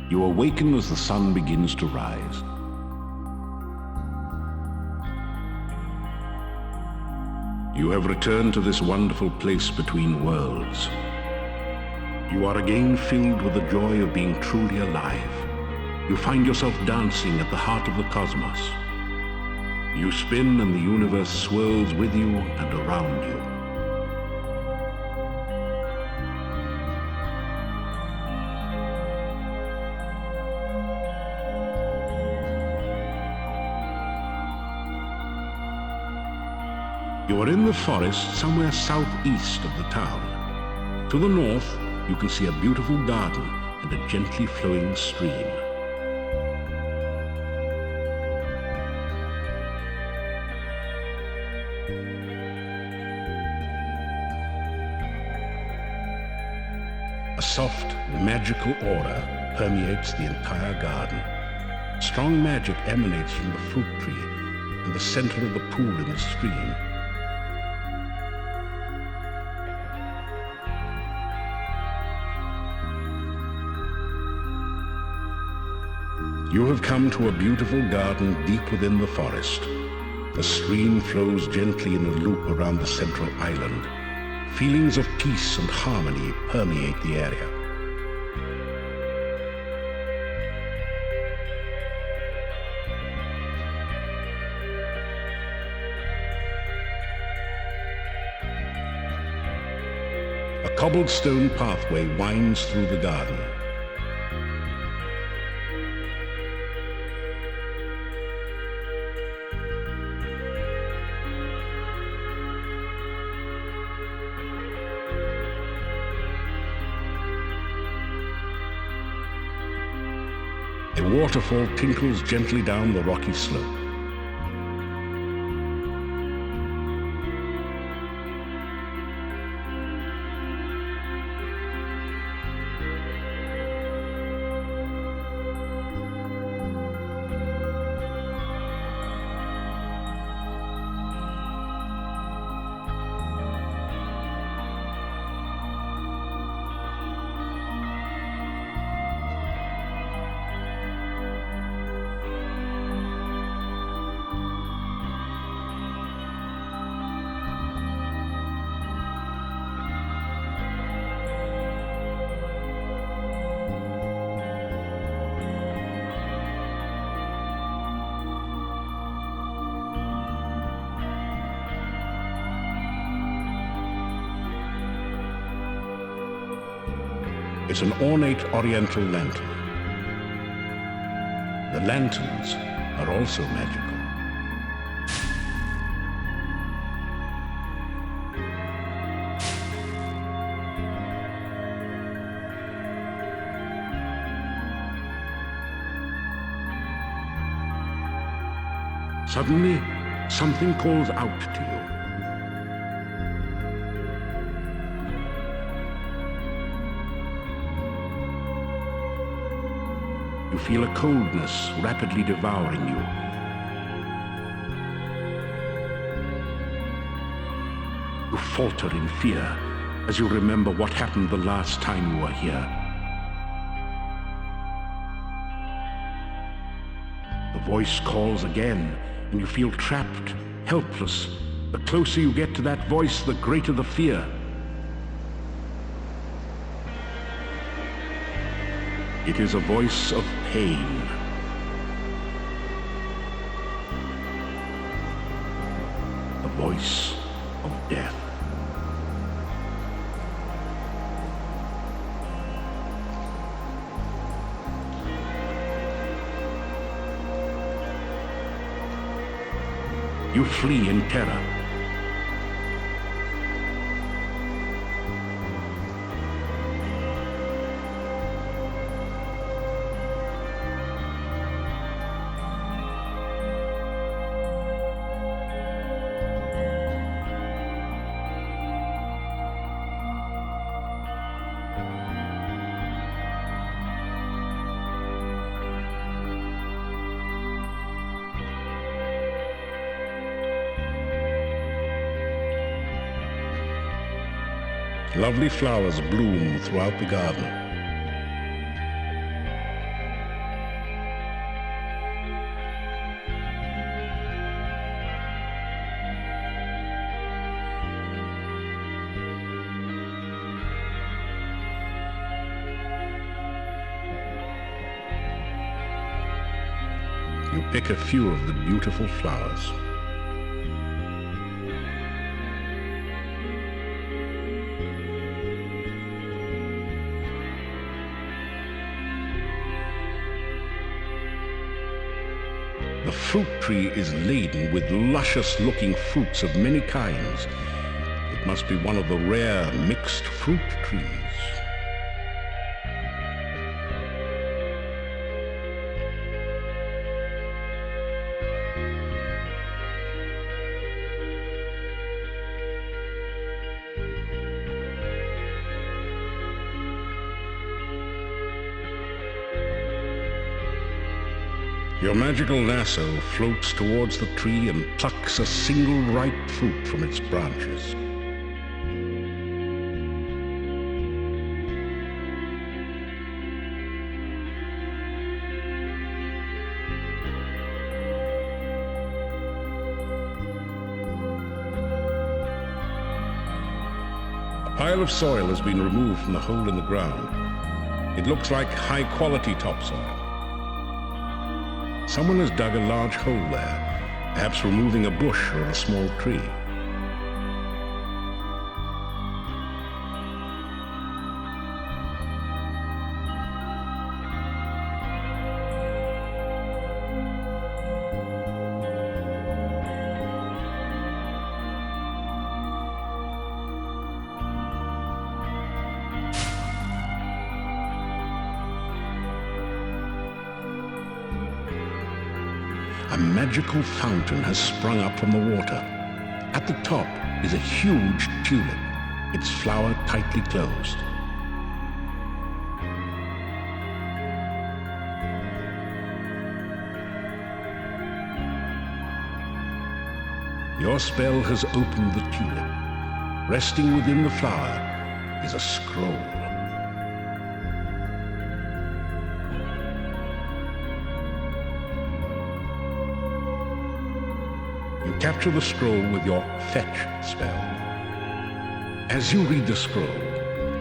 You awaken as the sun begins to rise. You have returned to this wonderful place between worlds. You are again filled with the joy of being truly alive. You find yourself dancing at the heart of the cosmos. You spin and the universe swirls with you and around you. You are in the forest somewhere southeast of the town. To the north, you can see a beautiful garden and a gently flowing stream. A soft, magical aura permeates the entire garden. Strong magic emanates from the fruit tree and the center of the pool in the stream. You have come to a beautiful garden deep within the forest. The stream flows gently in a loop around the central island. Feelings of peace and harmony permeate the area. A cobblestone pathway winds through the garden. A waterfall tinkles gently down the rocky slope. It's an ornate oriental lantern. The lanterns are also magical. Suddenly, something calls out to you. You feel a coldness rapidly devouring you. You falter in fear as you remember what happened the last time you were here. The voice calls again, and you feel trapped, helpless. The closer you get to that voice, the greater the fear. It is a voice of pain. A voice of death. You flee in terror. Lovely flowers bloom throughout the garden. You pick a few of the beautiful flowers. The fruit tree is laden with luscious-looking fruits of many kinds. It must be one of the rare mixed fruit trees. Your magical lasso floats towards the tree and plucks a single ripe fruit from its branches. A pile of soil has been removed from the hole in the ground. It looks like high-quality topsoil. Someone has dug a large hole there, perhaps removing a bush or a small tree. A magical fountain has sprung up from the water. At the top is a huge tulip, its flower tightly closed. Your spell has opened the tulip. Resting within the flower is a scroll. You capture the scroll with your fetch spell. As you read the scroll,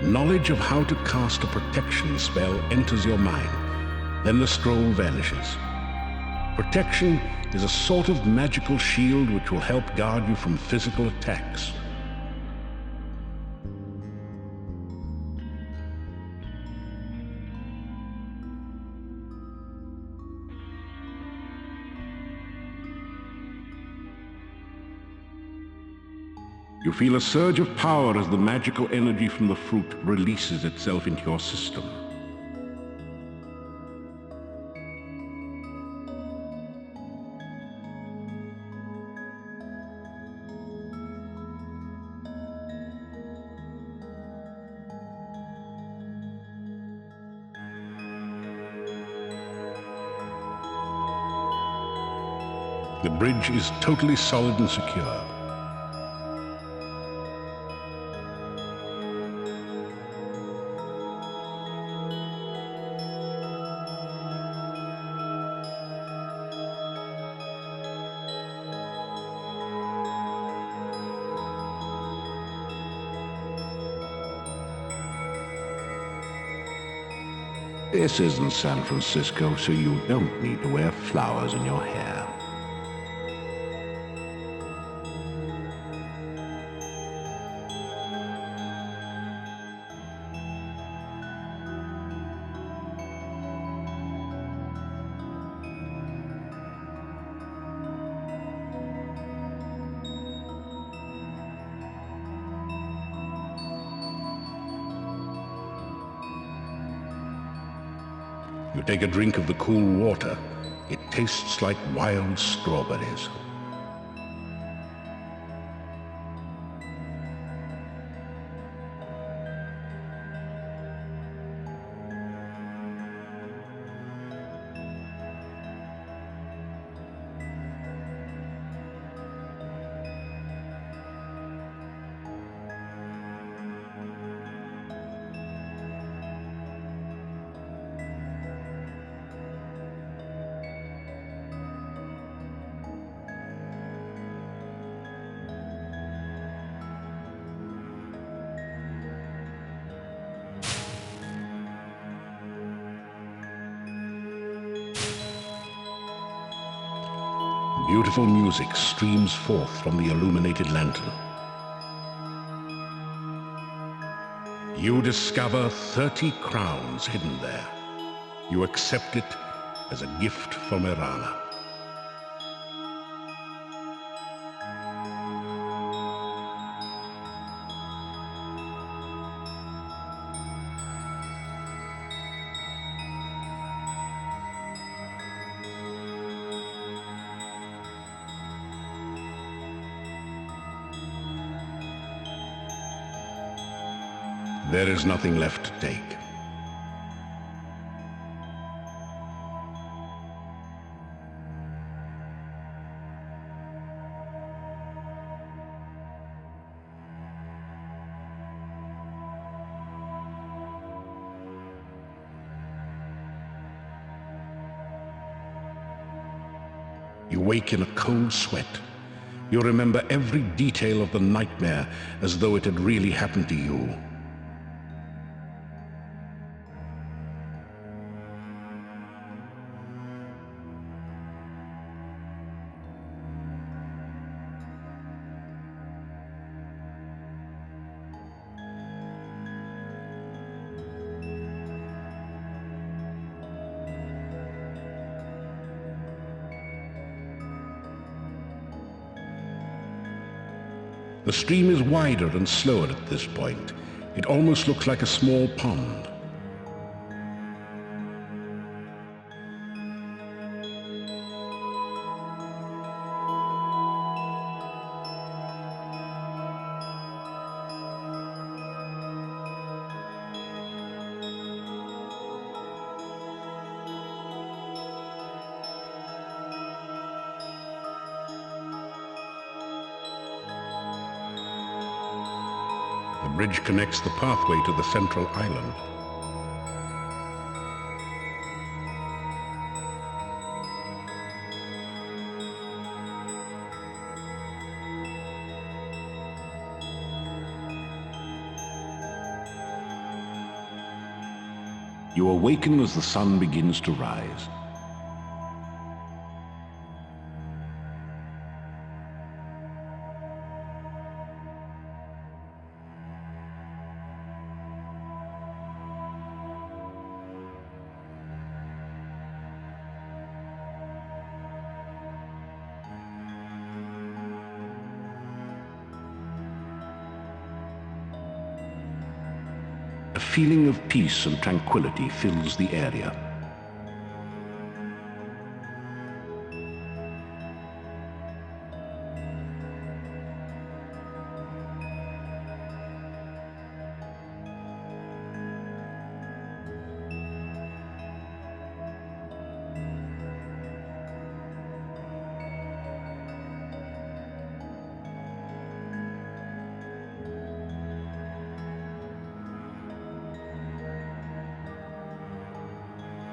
knowledge of how to cast a protection spell enters your mind. Then the scroll vanishes. Protection is a sort of magical shield which will help guard you from physical attacks. You feel a surge of power as the magical energy from the fruit releases itself into your system. The bridge is totally solid and secure. This isn't San Francisco, so you don't need to wear flowers in your hair. You take a drink of the cool water. It tastes like wild strawberries. Beautiful music streams forth from the illuminated lantern. You discover 30 crowns hidden there. You accept it as a gift from Erana. There is nothing left to take. You wake in a cold sweat. You remember every detail of the nightmare as though it had really happened to you. The stream is wider and slower at this point. It almost looks like a small pond. The bridge connects the pathway to the central island. You awaken as the sun begins to rise. A feeling of peace and tranquility fills the area.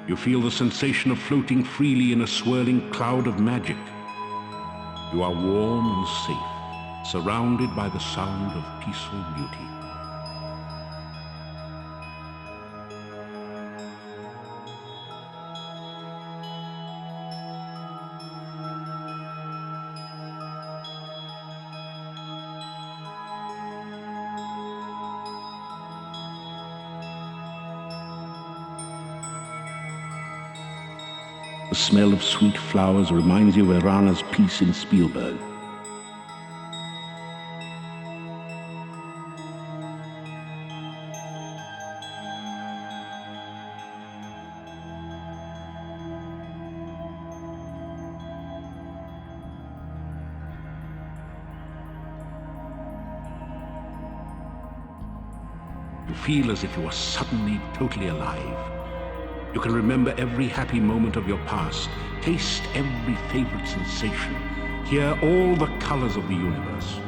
You feel the sensation of floating freely in a swirling cloud of magic. You are warm and safe, surrounded by the sound of peaceful beauty. The smell of sweet flowers reminds you of Erana's piece in Spielberg. You feel as if you are suddenly totally alive. You can remember every happy moment of your past, taste every favorite sensation, hear all the colors of the universe.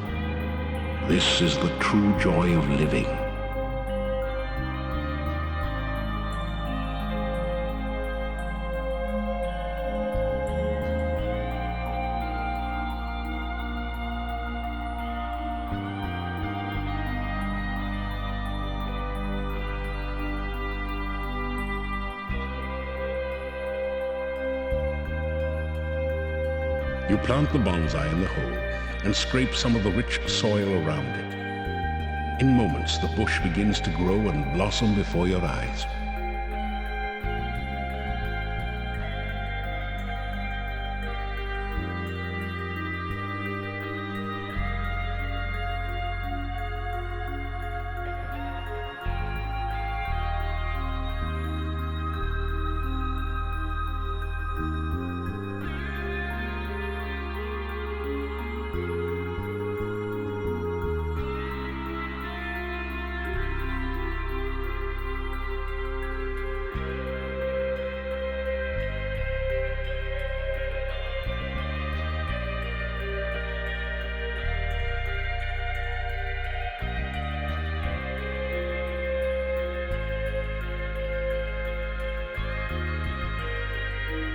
This is the true joy of living. You plant the bonsai in the hole and scrape some of the rich soil around it. In moments, the bush begins to grow and blossom before your eyes.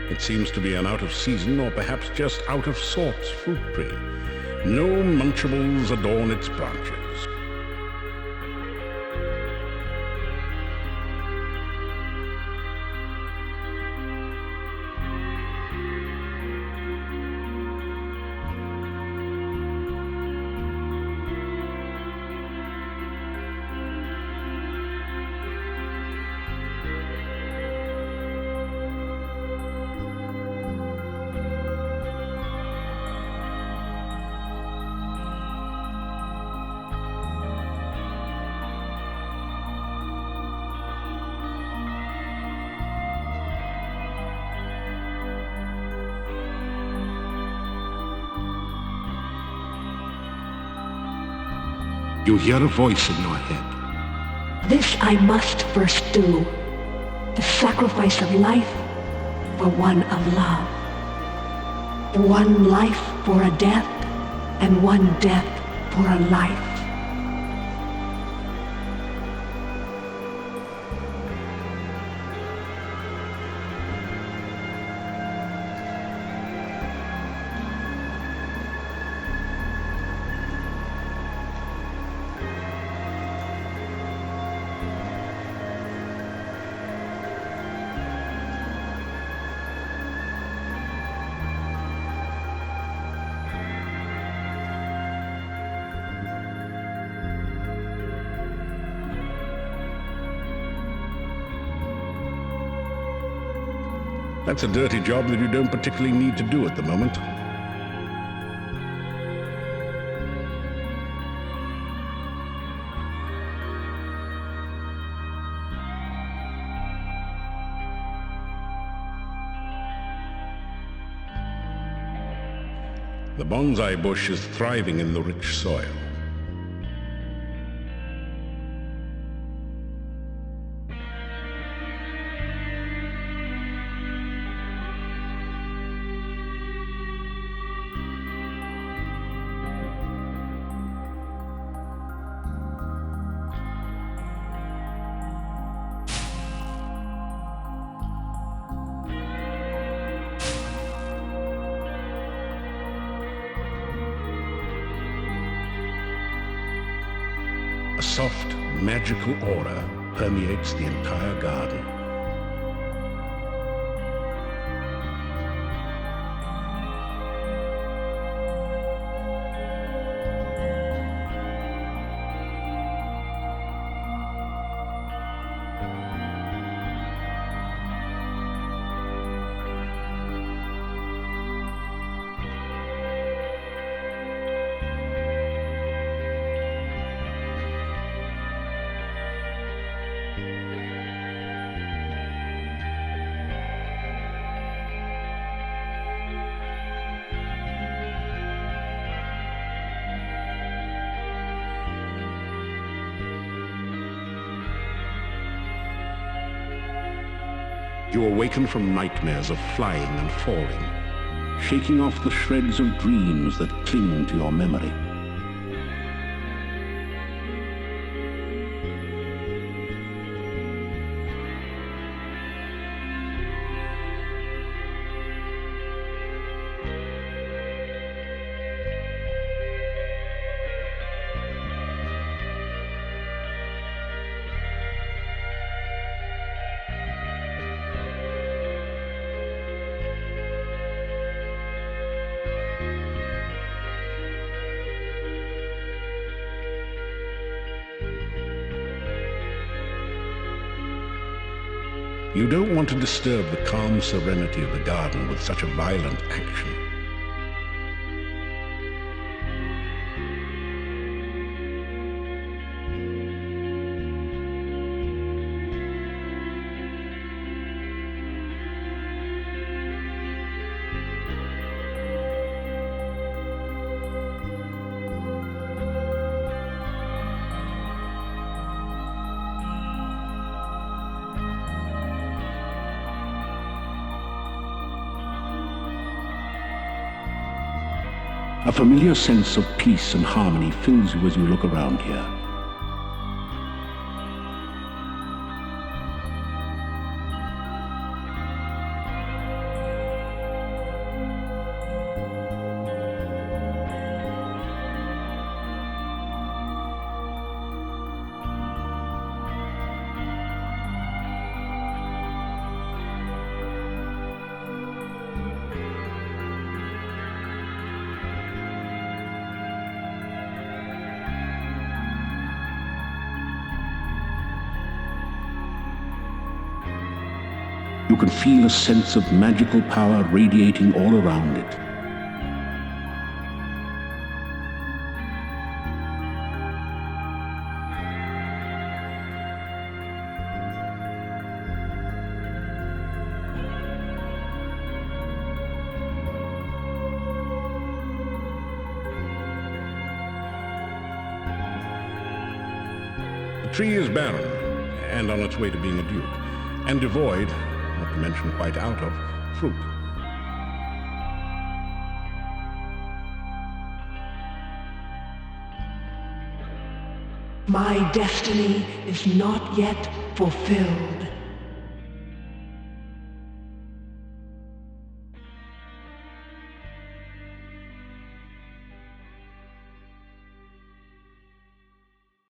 It seems to be an out-of-season or perhaps just out-of-sorts fruit tree. No munchables adorn its branches. You hear a voice in your head. This I must first do. The sacrifice of life for one of love. One life for a death, and one death for a life. That's a dirty job that you don't particularly need to do at the moment. The bonsai bush is thriving in the rich soil. A soft, magical aura permeates the entire garden. You awaken from nightmares of flying and falling, shaking off the shreds of dreams that cling to your memory. You don't want to disturb the calm serenity of the garden with such a violent action. A familiar sense of peace and harmony fills you as you look around here. You can feel a sense of magical power radiating all around it. The tree is barren, and on its way to being a duke, and devoid, not to mention quite out of, fruit. My destiny is not yet fulfilled.